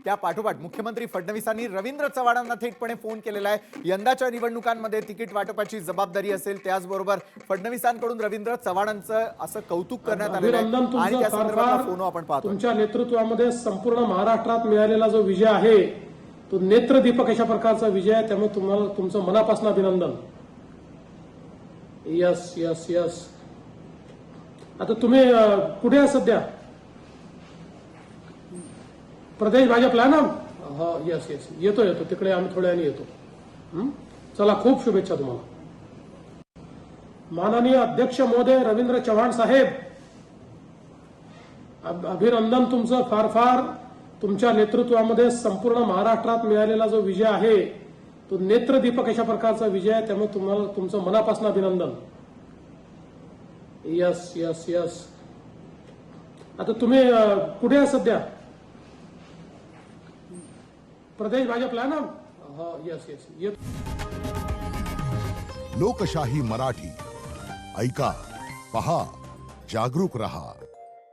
त्या पाठोपाठ मुख्यमंत्री फडणवीसांनी रवींद्र चव्हाणांना थेटपणे फोन केलेला आहे। यंदाच्या निवडणुकांमध्ये तिकीट वाटपाची जबाबदारी असेल, त्याचबरोबर फडणवीसांकडून रवींद्र चव्हाणांचं असं कौतुक करण्यात आलेलं आहे आणि त्या संदर्भातला फोन आपण पाहतो। तुमच्या नेतृत्वामध्ये संपूर्ण महाराष्ट्रात मिळालेला जो विजय आहे तो नेत्रदीपक अशा प्रकारचा विजय आहे, त्यामुळे तुम्हाला तुमचं मनापासून अभिनंदन। Yes yes yes. आता तुम्ही कुठे आहे सध्या? प्रदेश भाजपला ना? हा यस यस, येतो येतो तिकडे, आम्ही थोड्या वेळाने येतो। चला, खूप शुभेच्छा तुम्हाला। माननीय अध्यक्ष महोदय रवींद्र चव्हाण साहेब, अभिनंदन तुमचं फार फार। तुमच्या नेतृत्वामध्ये संपूर्ण महाराष्ट्रात मिळालेला जो विजय आहे तो नेत्रदीपक अशा प्रकारचा विजय आहे, त्यामुळे तुम्हाला तुमचं मनापासून अभिनंदन। Yes yes yes. आता तुम्ही कुठे आहे सध्या? प्रदेश भाजपला ना? हा यस यस, येतो। लोकशाही मराठी ऐका, पहा, जागरूक रहा।